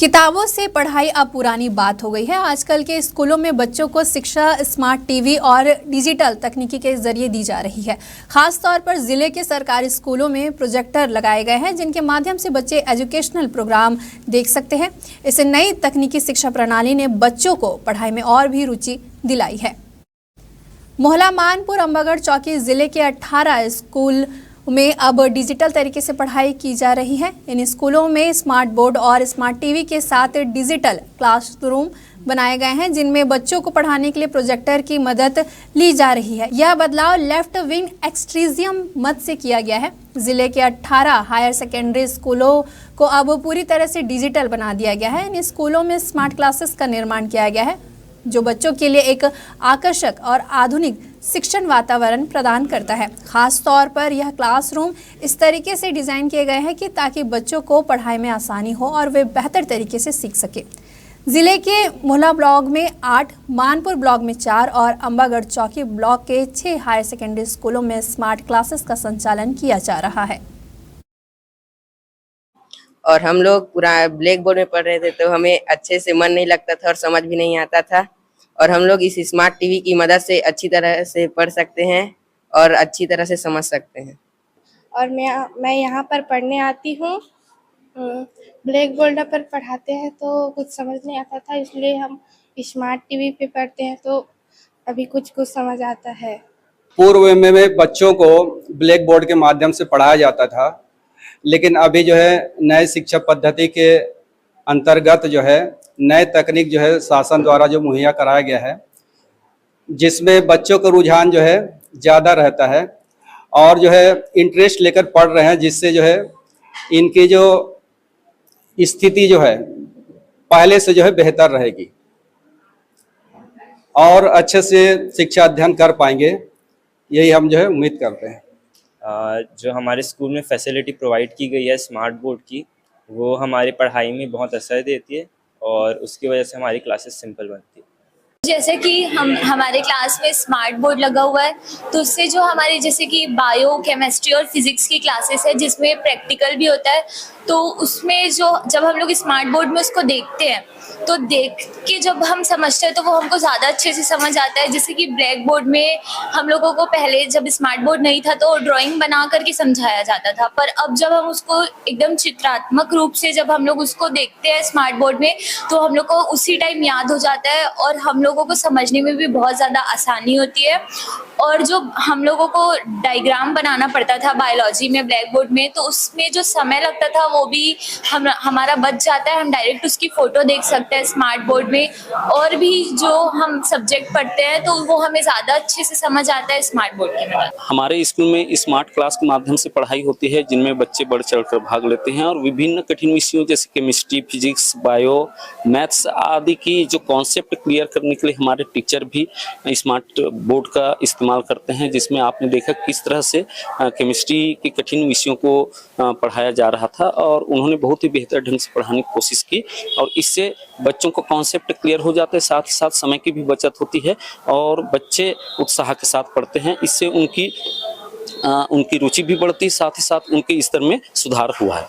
किताबों से पढ़ाई अब पुरानी बात हो गई है। आजकल के स्कूलों में बच्चों को शिक्षा स्मार्ट टीवी और डिजिटल तकनीकी के जरिए दी जा रही है। खास तौर पर जिले के सरकारी स्कूलों में प्रोजेक्टर लगाए गए हैं, जिनके माध्यम से बच्चे एजुकेशनल प्रोग्राम देख सकते हैं। इस नई तकनीकी शिक्षा प्रणाली ने बच्चों को पढ़ाई में और भी रुचि दिलाई है। मोहला मानपुर अंबागढ़ चौकी जिले के 18 स्कूल में अब डिजिटल तरीके से पढ़ाई की जा रही है। इन स्कूलों में स्मार्ट बोर्ड और स्मार्ट टीवी के साथ डिजिटल क्लासरूम बनाए गए हैं, जिनमें बच्चों को पढ़ाने के लिए प्रोजेक्टर की मदद ली जा रही है। यह बदलाव लेफ्ट विंग एक्सट्रीजियम मत से किया गया है। जिले के 18 हायर सेकेंडरी स्कूलों को अब पूरी तरह से डिजिटल बना दिया गया है। इन स्कूलों में स्मार्ट क्लासेस का निर्माण किया गया है, जो बच्चों के लिए एक आकर्षक और आधुनिक शिक्षण वातावरण प्रदान करता है। खास तौर पर यह क्लासरूम इस तरीके से डिज़ाइन किए गए हैं कि ताकि बच्चों को पढ़ाई में आसानी हो और वे बेहतर तरीके से सीख सके। जिले के मोहला ब्लॉक में 8, मानपुर ब्लॉक में 4 और अंबागढ़ चौकी ब्लॉक के 6 हायर सेकेंडरी स्कूलों में स्मार्ट क्लासेस का संचालन किया जा रहा है। और हम लोग पूरा ब्लैक बोर्ड में पढ़ रहे थे तो हमें अच्छे से मन नहीं लगता था और समझ भी नहीं आता था। और हम लोग इस स्मार्ट टीवी की मदद से अच्छी तरह से पढ़ सकते हैं और अच्छी तरह से समझ सकते हैं। और मैं यहाँ पर पढ़ने आती हूँ। ब्लैक बोर्ड पर पढ़ाते हैं तो कुछ समझ नहीं आता था, इसलिए हम स्मार्ट टीवी पे पढ़ते हैं तो अभी कुछ समझ आता है। पूर्व में बच्चों को ब्लैक बोर्ड के माध्यम से पढ़ाया जाता था, लेकिन अभी जो है नए शिक्षा पद्धति के अंतर्गत जो है नए तकनीक जो है शासन द्वारा जो मुहैया कराया गया है, जिसमें बच्चों का रुझान जो है ज़्यादा रहता है और जो है इंटरेस्ट लेकर पढ़ रहे हैं, जिससे जो है इनकी जो स्थिति जो है पहले से जो है बेहतर रहेगी और अच्छे से शिक्षा अध्ययन कर पाएंगे, यही हम जो है उम्मीद करते हैं। जो हमारे स्कूल में फैसिलिटी प्रोवाइड की गई है स्मार्ट बोर्ड की, वो हमारी पढ़ाई में बहुत असर देती है और उसकी वजह से हमारी क्लासेस सिंपल बनती है। जैसे कि हमारे क्लास में स्मार्ट बोर्ड लगा हुआ है, तो उससे जो हमारे जैसे कि बायो, केमिस्ट्री और फिजिक्स की क्लासेस है, जिसमें प्रैक्टिकल भी होता है, तो उसमें जब हम लोग स्मार्ट बोर्ड में उसको देखते हैं तो देख के जब हम समझते हैं तो वो हमको ज़्यादा अच्छे से समझ आता है। जैसे कि ब्लैक बोर्ड में हम लोगों को पहले जब स्मार्ट बोर्ड नहीं था तो ड्राइंग बना करके समझाया जाता था, पर अब जब हम उसको एकदम चित्रात्मक रूप से जब हम लोग उसको देखते हैं स्मार्ट बोर्ड में तो हम लोग को उसी टाइम याद हो जाता है और हम लोगों को समझने में भी बहुत ज़्यादा आसानी होती है। और जो हम लोगों को डायग्राम बनाना पड़ता था बायोलॉजी में ब्लैक बोर्ड में, तो उसमें जो समय लगता था वो भी हमारा बच जाता है। हम डायरेक्ट उसकी फ़ोटो देख सकते हैं स्मार्ट बोर्ड में। और भी जो हम सब्जेक्ट पढ़ते हैं तो वो हमें ज़्यादा अच्छे से समझ आता है स्मार्ट बोर्ड की मदद। हमारे स्कूल में स्मार्ट क्लास के माध्यम से पढ़ाई होती है, जिनमें बच्चे बढ़ चढ़कर भाग लेते हैं और विभिन्न कठिन विषयों जैसे केमिस्ट्री, फिजिक्स, बायो, मैथ्स आदि की जो कॉन्सेप्ट क्लियर करने के लिए हमारे टीचर भी स्मार्ट बोर्ड का इस्तेमाल करते हैं, जिसमें आपने देखा किस तरह से केमिस्ट्री के कठिन विषयों को पढ़ाया जा रहा था और उन्होंने बहुत ही बेहतर ढंग से पढ़ाने की कोशिश की और इससे बच्चों को कॉन्सेप्ट क्लियर हो जाते हैं, साथ ही साथ समय की भी बचत होती है और बच्चे उत्साह के साथ पढ़ते हैं। इससे उनकी रुचि भी बढ़ती है, साथ ही साथ उनके स्तर में सुधार हुआ है।